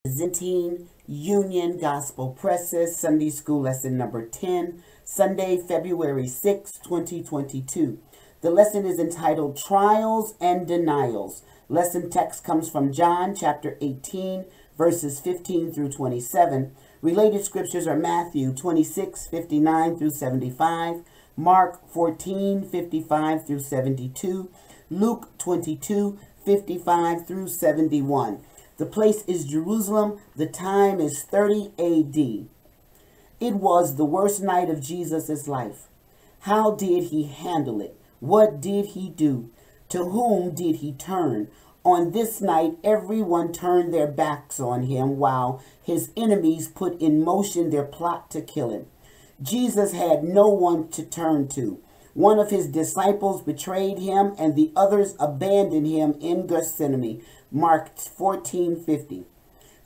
Presenting Union Gospel Presses, Sunday School Lesson number 10, Sunday, February 6, 2022. The lesson is entitled Trials and Denials. Lesson text comes from John chapter 18, verses 15 through 27. Related scriptures are Matthew 26, 59 through 75, Mark 14, 55 through 72, Luke 22, 55 through 71. The place is Jerusalem. The time is 30 A.D. It was the worst night of Jesus' life. How did he handle it? What did he do? To whom did he turn? On this night, everyone turned their backs on him while his enemies put in motion their plot to kill him. Jesus had no one to turn to. One of his disciples betrayed him, and the others abandoned him in Gethsemane. Mark 14:50.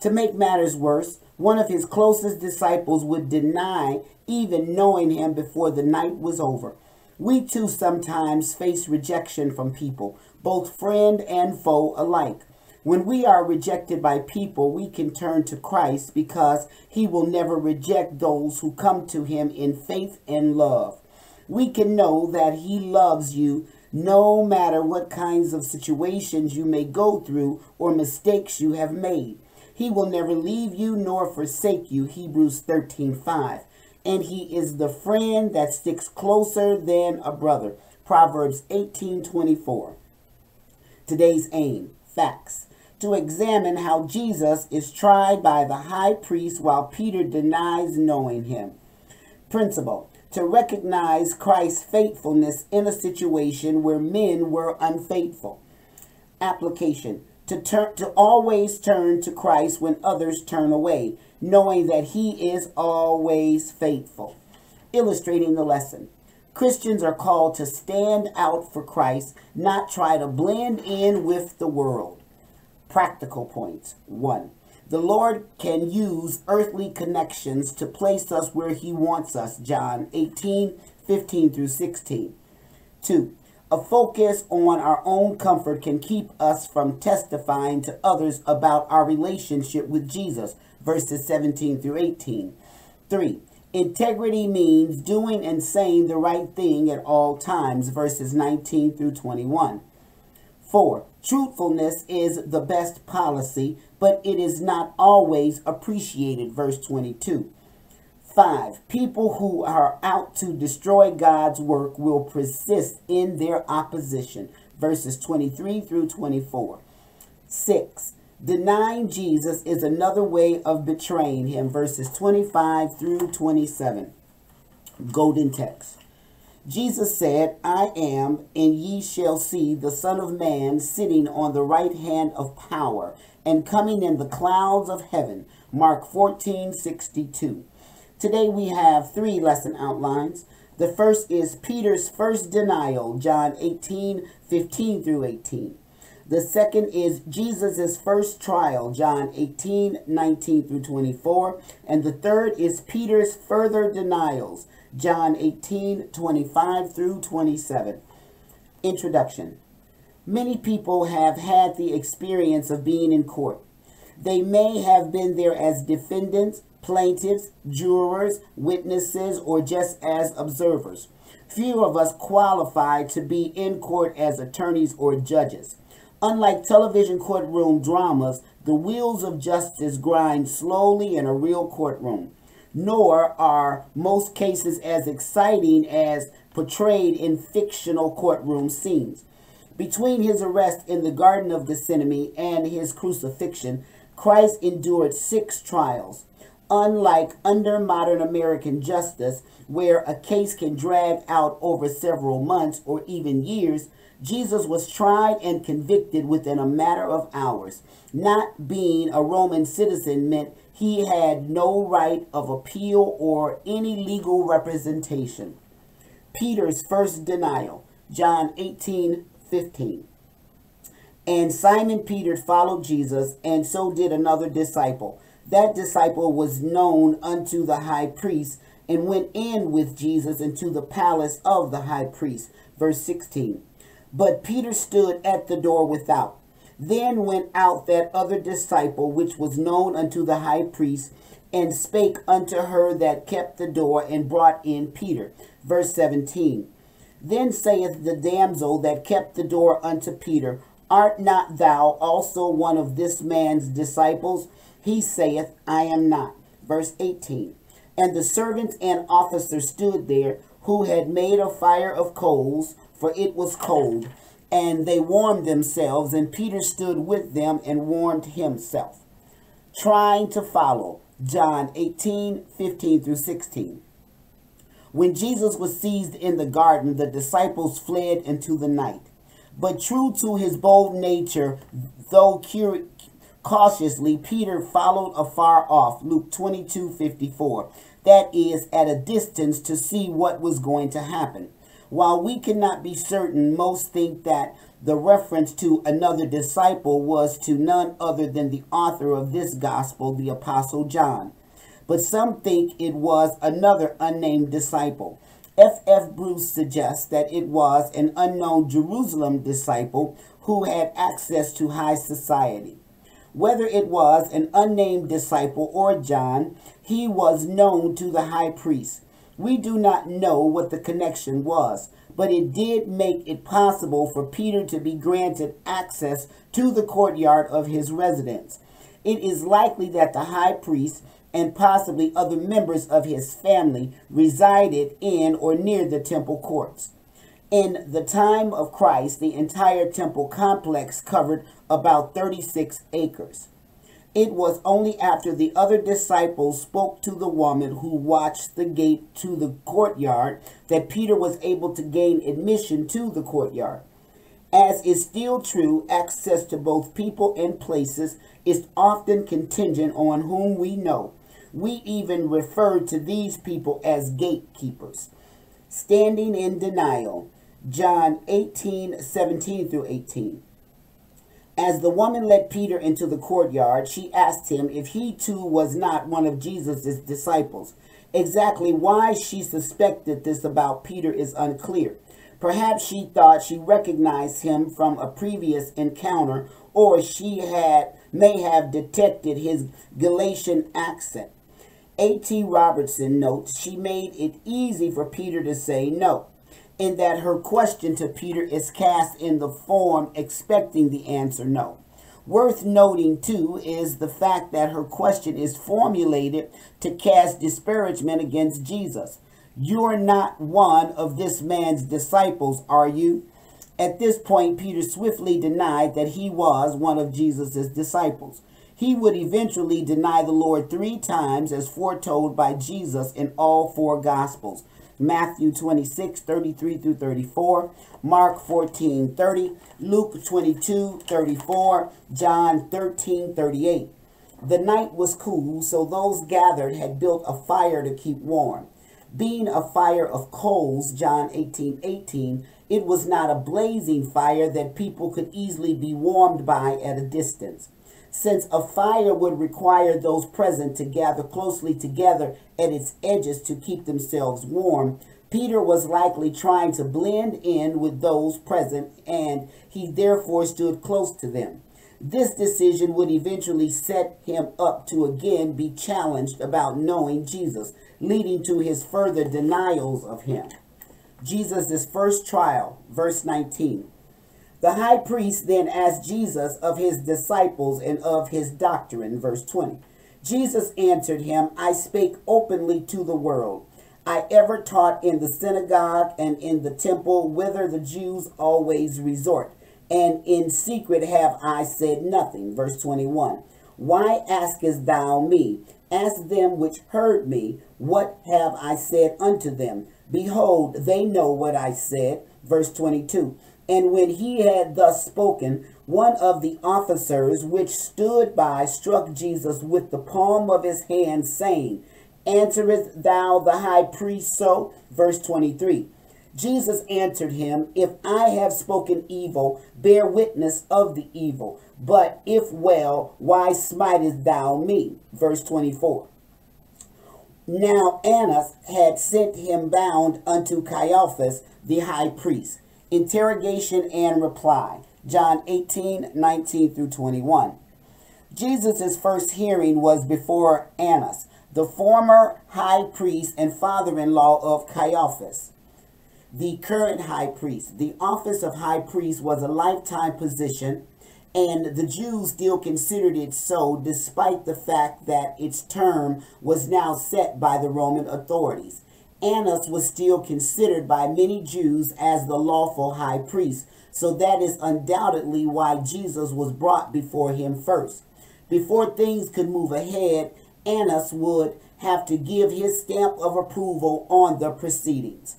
To make matters worse, one of his closest disciples would deny even knowing him before the night was over. We too sometimes face rejection from people, both friend and foe alike. When we are rejected by people, we can turn to Christ because he will never reject those who come to him in faith and love. We can know that he loves you no matter what kinds of situations you may go through or mistakes you have made. He will never leave you nor forsake you, Hebrews 13:5. And he is the friend that sticks closer than a brother, Proverbs 18:24. Today's aim, facts, to examine how Jesus is tried by the high priest while Peter denies knowing him. Principle, to recognize Christ's faithfulness in a situation where men were unfaithful. Application, to always turn to Christ when others turn away, knowing that he is always faithful. Illustrating the lesson, Christians are called to stand out for Christ, not try to blend in with the world. Practical points. 1. The Lord can use earthly connections to place us where he wants us, John 18:15 through 16. 2. A focus on our own comfort can keep us from testifying to others about our relationship with Jesus, verses 17 through 18. 3. Integrity means doing and saying the right thing at all times, verses 19 through 21. 4. Truthfulness is the best policy, but it is not always appreciated, verse 22. 5. People who are out to destroy God's work will persist in their opposition, verses 23 through 24. 6. Denying Jesus is another way of betraying him, verses 25 through 27. Golden text. Jesus said, I am, and ye shall see the Son of Man sitting on the right hand of power and coming in the clouds of heaven. Mark 14:62. Today we have 3 lesson outlines. The first is Peter's first denial, John 18:15 through 18. The second is Jesus' first trial, John 18:19 through 24. And the third is Peter's further denials, John 18:25 through 27. Introduction. Many people have had the experience of being in court. They may have been there as defendants, plaintiffs, jurors, witnesses, or just as observers. Few of us qualify to be in court as attorneys or judges. Unlike television courtroom dramas, the wheels of justice grind slowly in a real courtroom. Nor are most cases as exciting as portrayed in fictional courtroom scenes. Between his arrest in the Garden of Gethsemane and his crucifixion, Christ endured 6 trials. Unlike under modern American justice, where a case can drag out over several months or even years, Jesus was tried and convicted within a matter of hours. Not being a Roman citizen meant he had no right of appeal or any legal representation. Peter's first denial, John 18:15. And Simon Peter followed Jesus, and so did another disciple. That disciple was known unto the high priest, and went in with Jesus into the palace of the high priest. Verse 16. But Peter stood at the door without. Then went out that other disciple, which was known unto the high priest, and spake unto her that kept the door, and brought in Peter. Verse 17. Then saith the damsel that kept the door unto Peter, Art not thou also one of this man's disciples? He saith, I am not. Verse 18. And the servants and officers stood there, who had made a fire of coals, for it was cold, and they warmed themselves, and Peter stood with them and warmed himself. Trying to follow. John 18:15 through 16. When Jesus was seized in the garden, the disciples fled into the night. But true to his bold nature, though cautiously, Peter followed afar off. Luke 22:54. That is, at a distance to see what was going to happen. While we cannot be certain, most think that the reference to another disciple was to none other than the author of this gospel, the Apostle John. But some think it was another unnamed disciple. F. Bruce suggests that it was an unknown Jerusalem disciple who had access to high society. Whether it was an unnamed disciple or John, he was known to the high priest. We do not know what the connection was, but it did make it possible for Peter to be granted access to the courtyard of his residence. It is likely that the high priest and possibly other members of his family resided in or near the temple courts. In the time of Christ, the entire temple complex covered about 36 acres. It was only after the other disciples spoke to the woman who watched the gate to the courtyard that Peter was able to gain admission to the courtyard. As is still true, access to both people and places is often contingent on whom we know. We even refer to these people as gatekeepers. Standing in denial. John 18:17 through 18. As the woman led Peter into the courtyard, she asked him if he too was not one of Jesus' disciples. Exactly why she suspected this about Peter is unclear. Perhaps she thought she recognized him from a previous encounter, or she may have detected his Galatian accent. A.T. Robertson notes she made it easy for Peter to say no, in that her question to Peter is cast in the form expecting the answer no. Worth noting, too, is the fact that her question is formulated to cast disparagement against Jesus. You're not one of this man's disciples, are you? At this point, Peter swiftly denied that he was one of Jesus' disciples. He would eventually deny the Lord 3 times as foretold by Jesus in all 4 Gospels. Matthew 26:33 through 34, Mark 14:30, Luke 22:34, John 13:38. The night was cool, so those gathered had built a fire to keep warm. Being a fire of coals, John 18:18, it was not a blazing fire that people could easily be warmed by at a distance. Since a fire would require those present to gather closely together at its edges to keep themselves warm, Peter was likely trying to blend in with those present, and he therefore stood close to them. This decision would eventually set him up to again be challenged about knowing Jesus, leading to his further denials of him. Jesus' first trial, verse 19. The high priest then asked Jesus of his disciples and of his doctrine, verse 20. Jesus answered him, I spake openly to the world. I ever taught in the synagogue and in the temple, whither the Jews always resort, and in secret have I said nothing. Verse 21. Why askest thou me? Ask them which heard me, what have I said unto them? Behold, they know what I said. Verse 22. And when he had thus spoken, one of the officers which stood by struck Jesus with the palm of his hand, saying, Answerest thou the high priest so? Verse 23. Jesus answered him, If I have spoken evil, bear witness of the evil. But if well, why smitest thou me? Verse 24. Now Annas had sent him bound unto Caiaphas the high priest. Interrogation and reply. John 18:19 through 21. Jesus' first hearing was before Annas, the former high priest and father-in-law of Caiaphas, the current high priest. The office of high priest was a lifetime position, and the Jews still considered it so, despite the fact that its term was now set by the Roman authorities. Annas was still considered by many Jews as the lawful high priest, so that is undoubtedly why Jesus was brought before him first. Before things could move ahead, Annas would have to give his stamp of approval on the proceedings.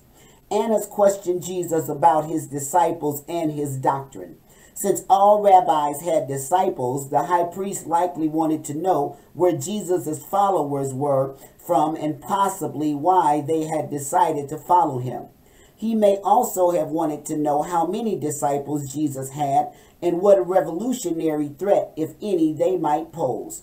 Annas questioned Jesus about his disciples and his doctrine. Since all rabbis had disciples, the high priest likely wanted to know where Jesus' followers were from and possibly why they had decided to follow him. He may also have wanted to know how many disciples Jesus had and what revolutionary threat, if any, they might pose.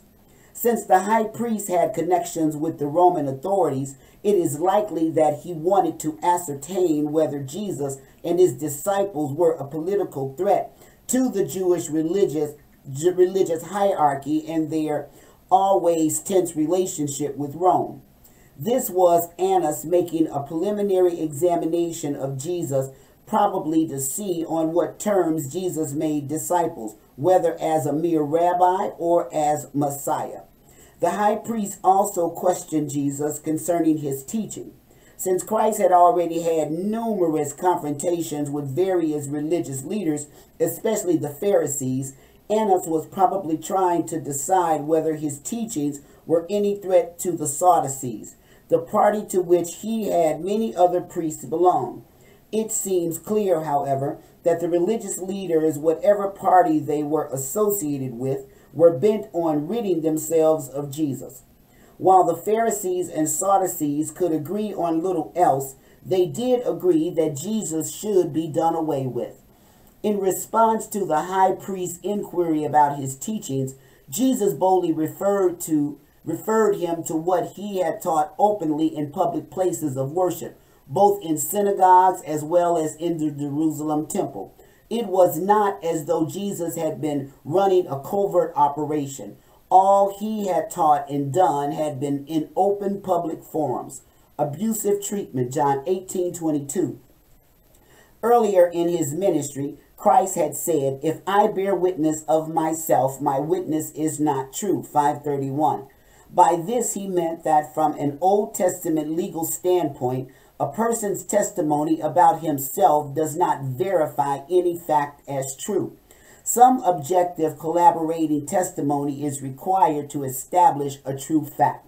Since the high priest had connections with the Roman authorities, it is likely that he wanted to ascertain whether Jesus and his disciples were a political threat to the Jewish religious hierarchy and their always tense relationship with Rome. This was Annas making a preliminary examination of Jesus, probably to see on what terms Jesus made disciples, whether as a mere rabbi or as Messiah. The high priest also questioned Jesus concerning his teaching. Since Christ had already had numerous confrontations with various religious leaders, especially the Pharisees, Annas was probably trying to decide whether his teachings were any threat to the Sadducees, the party to which he had many other priests belong. It seems clear, however, that the religious leaders, whatever party they were associated with, were bent on ridding themselves of Jesus. While the Pharisees and Sadducees could agree on little else, they did agree that Jesus should be done away with. In response to the high priest's inquiry about his teachings, Jesus boldly referred him to what he had taught openly in public places of worship, both in synagogues as well as in the Jerusalem temple. It was not as though Jesus had been running a covert operation. All he had taught and done had been in open public forums. Abusive treatment, John 18:22. Earlier in his ministry, Christ had said, "If I bear witness of myself, my witness is not true," 5:31. By this he meant that from an Old Testament legal standpoint, a person's testimony about himself does not verify any fact as true. Some objective collaborating testimony is required to establish a true fact.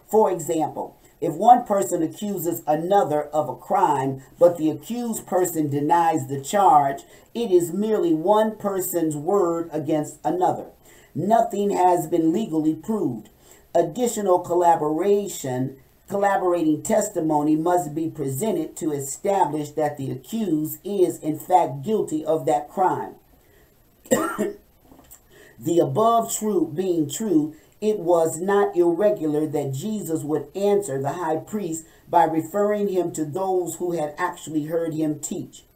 For example, if one person accuses another of a crime, but the accused person denies the charge, it is merely one person's word against another. Nothing has been legally proved. Additional collaborating testimony must be presented to establish that the accused is in fact guilty of that crime. The above being true, it was not irregular that Jesus would answer the high priest by referring him to those who had actually heard him teach.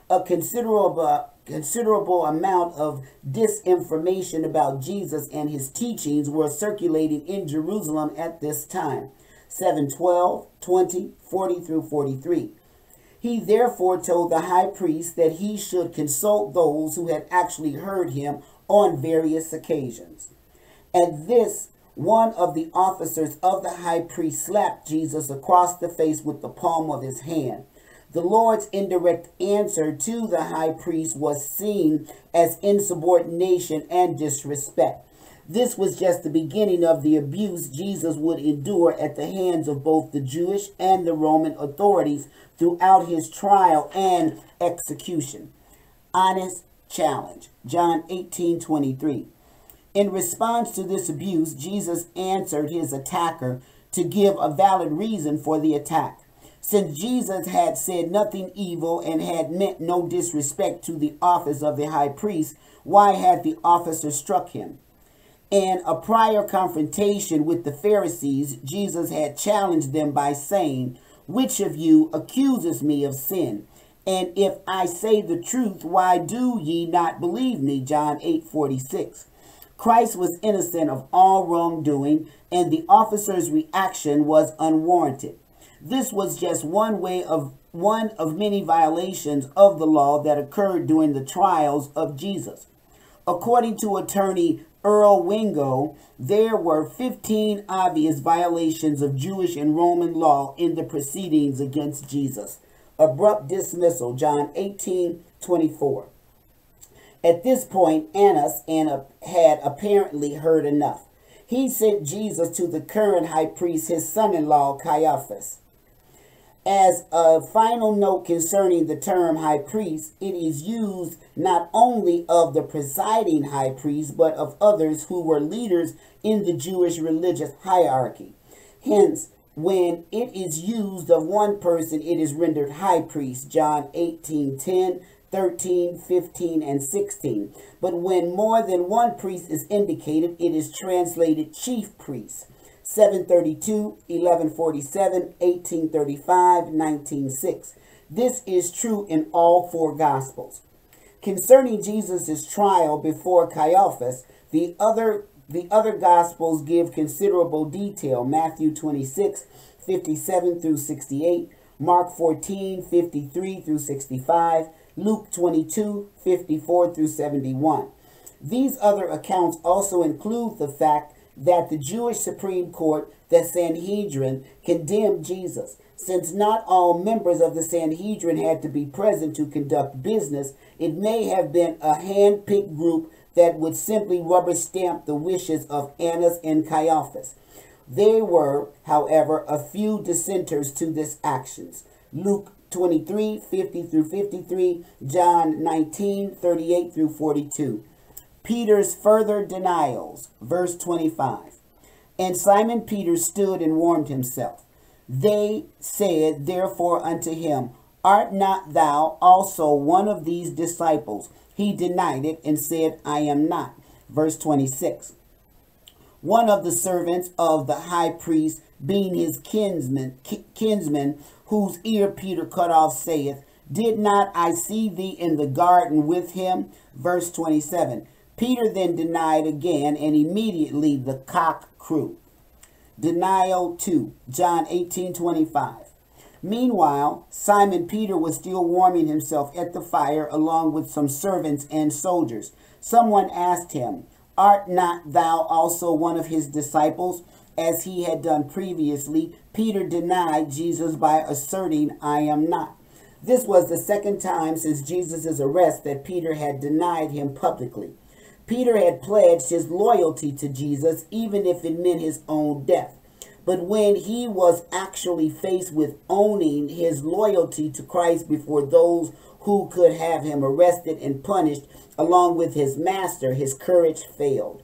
A considerable amount of disinformation about Jesus and his teachings were circulating in Jerusalem at this time. 7:12, 20, 40 through 43. He therefore told the high priest that he should consult those who had actually heard him on various occasions. At this, one of the officers of the high priest slapped Jesus across the face with the palm of his hand. The Lord's indirect answer to the high priest was seen as insubordination and disrespect. This was just the beginning of the abuse Jesus would endure at the hands of both the Jewish and the Roman authorities throughout his trial and execution. Honest challenge. John 18:23. In response to this abuse, Jesus answered his attacker to give a valid reason for the attack. Since Jesus had said nothing evil and had meant no disrespect to the office of the high priest, why had the officer struck him? In a prior confrontation with the Pharisees, Jesus had challenged them by saying, "Which of you accuses me of sin?" And if I say the truth, why do ye not believe me? John 8:46. Christ was innocent of all wrongdoing, and the officer's reaction was unwarranted. This was just one of many violations of the law that occurred during the trials of Jesus. According to attorney Earl Wingo, there were 15 obvious violations of Jewish and Roman law in the proceedings against Jesus. Abrupt dismissal, John 18:24. At this point, Annas had apparently heard enough. He sent Jesus to the current high priest, his son-in-law, Caiaphas. As a final note concerning the term high priest, it is used not only of the presiding high priest, but of others who were leaders in the Jewish religious hierarchy. Hence, when it is used of one person, it is rendered high priest, John 18:10, 13, 15, and 16. But when more than one priest is indicated, it is translated chief priest, 732, 1147, 1835, 19:6. This is true in all four Gospels. Concerning Jesus' trial before Caiaphas, the other Gospels give considerable detail. Matthew 26, 57 through 68, Mark 14, 53 through 65, Luke 22, 54 through 71. These other accounts also include the fact that the Jewish Supreme Court, the Sanhedrin, condemned Jesus. Since not all members of the Sanhedrin had to be present to conduct business, it may have been a hand-picked group that would simply rubber stamp the wishes of Annas and Caiaphas. There were, however, a few dissenters to this actions. Luke 23, 50 through 53, John 19, 38 through 42. Peter's further denials, verse 25. And Simon Peter stood and warmed himself. They said therefore unto him, Art not thou also one of these disciples? He denied it and said, I am not. Verse 26. One of the servants of the high priest, being his kinsman, whose ear Peter cut off, saith, Did not I see thee in the garden with him? Verse 27. Peter then denied again, and immediately the cock crew. Denial 2, John 18:25. Meanwhile, Simon Peter was still warming himself at the fire along with some servants and soldiers. Someone asked him, Art not thou also one of his disciples? As he had done previously, Peter denied Jesus by asserting, I am not. This was the second time since Jesus' arrest that Peter had denied him publicly. Peter had pledged his loyalty to Jesus, even if it meant his own death. But when he was actually faced with owning his loyalty to Christ before those who could have him arrested and punished along with his master, his courage failed.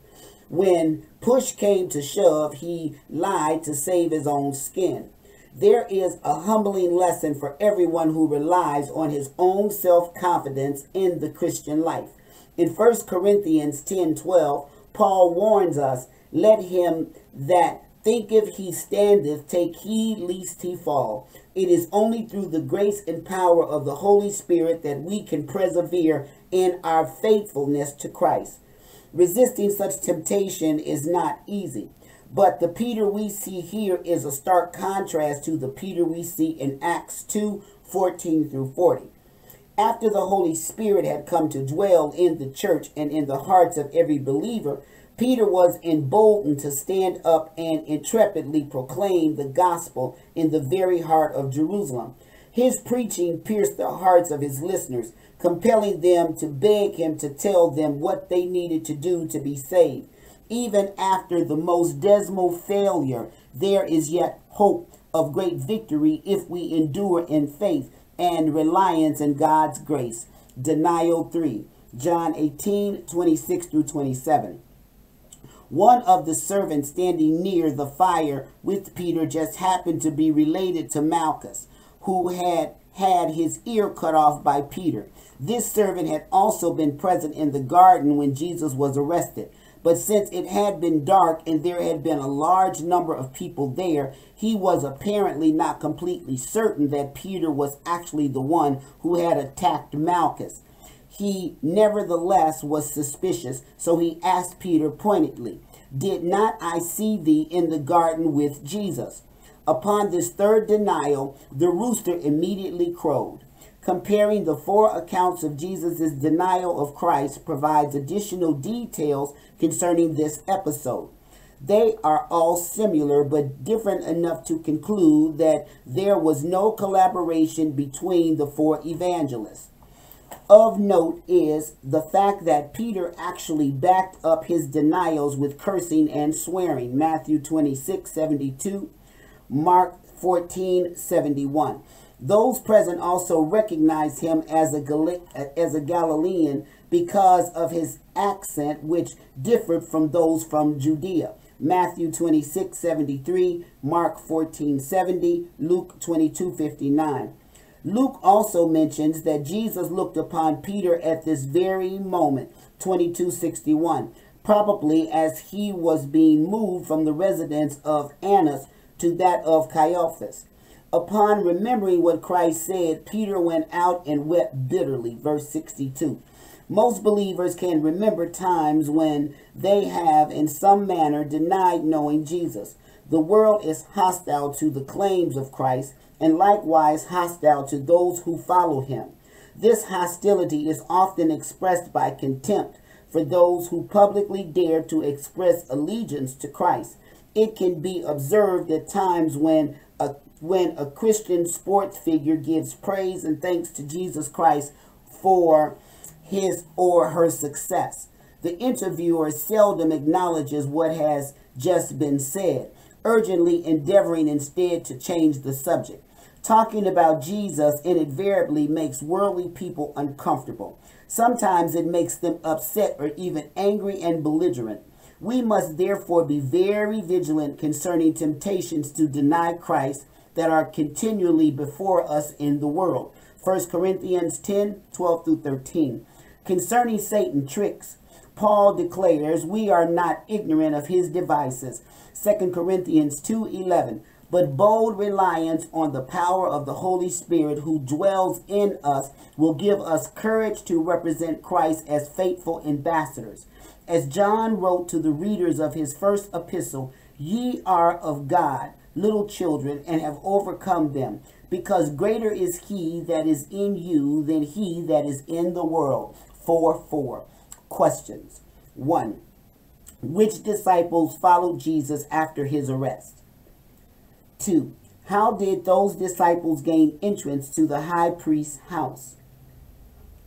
When push came to shove, he lied to save his own skin. There is a humbling lesson for everyone who relies on his own self-confidence in the Christian life. In 1 Corinthians 10:12, Paul warns us, Let him that thinketh he standeth take heed lest he fall. It is only through the grace and power of the Holy Spirit that we can persevere in our faithfulness to Christ. Resisting such temptation is not easy, but the Peter we see here is a stark contrast to the Peter we see in Acts 2:14 through 40. After the Holy Spirit had come to dwell in the church and in the hearts of every believer, Peter was emboldened to stand up and intrepidly proclaim the gospel in the very heart of Jerusalem. His preaching pierced the hearts of his listeners, compelling them to beg him to tell them what they needed to do to be saved. Even after the most dismal failure, there is yet hope of great victory if we endure in faith and reliance in God's grace. Denial 3, John 18:26 through 27. One of the servants standing near the fire with Peter just happened to be related to Malchus, who had his ear cut off by Peter. This servant had also been present in the garden when Jesus was arrested. But since it had been dark and there had been a large number of people there, he was apparently not completely certain that Peter was actually the one who had attacked Malchus. He nevertheless was suspicious, so he asked Peter pointedly, "Did not I see thee in the garden with Jesus?" Upon this third denial, the rooster immediately crowed. Comparing the four accounts of Jesus' denial of Christ provides additional details concerning this episode. They are all similar but different enough to conclude that there was no collaboration between the four evangelists. Of note is the fact that Peter actually backed up his denials with cursing and swearing. Matthew 26:72, Mark 14:71. Those present also recognized him as a Galilean because of his accent, which differed from those from Judea. Matthew 26:73, Mark 14:70, Luke 22:59. Luke also mentions that Jesus looked upon Peter at this very moment, 22:61, probably as he was being moved from the residence of Annas to that of Caiaphas. Upon remembering what Christ said, Peter went out and wept bitterly, verse 62. Most believers can remember times when they have in some manner denied knowing Jesus. The world is hostile to the claims of Christ and likewise hostile to those who follow him. This hostility is often expressed by contempt for those who publicly dare to express allegiance to Christ. It can be observed at times when a Christian sports figure gives praise and thanks to Jesus Christ for his or her success. The interviewer seldom acknowledges what has just been said, urgently endeavoring instead to change the subject. Talking about Jesus invariably makes worldly people uncomfortable. Sometimes it makes them upset or even angry and belligerent. We must therefore be very vigilant concerning temptations to deny Christ that are continually before us in the world. 1 Corinthians 10:12-13. Concerning Satan's tricks, Paul declares we are not ignorant of his devices. 2 Corinthians 2:11. But bold reliance on the power of the Holy Spirit who dwells in us will give us courage to represent Christ as faithful ambassadors. As John wrote to the readers of his first epistle, "Ye are of God, little children, and have overcome them, because greater is he that is in you than he that is in the world." 4:4. Questions. 1. Which disciples followed Jesus after his arrest? 2. How did those disciples gain entrance to the high priest's house?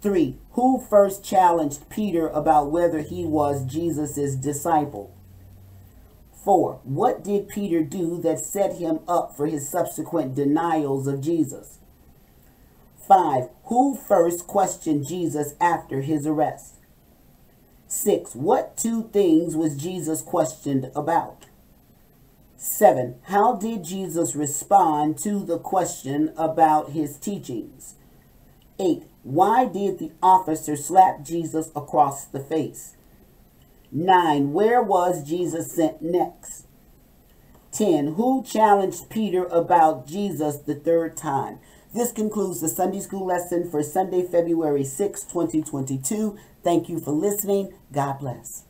3. Who first challenged Peter about whether he was Jesus' disciple? 4. What did Peter do that set him up for his subsequent denials of Jesus? 5. Who first questioned Jesus after his arrest? 6. What two things was Jesus questioned about? 7. How did Jesus respond to the question about his teachings? 8. Why did the officer slap Jesus across the face? 9. Where was Jesus sent next? 10. Who challenged Peter about Jesus the third time? This concludes the Sunday School lesson for Sunday, February 6, 2022. Thank you for listening. God bless.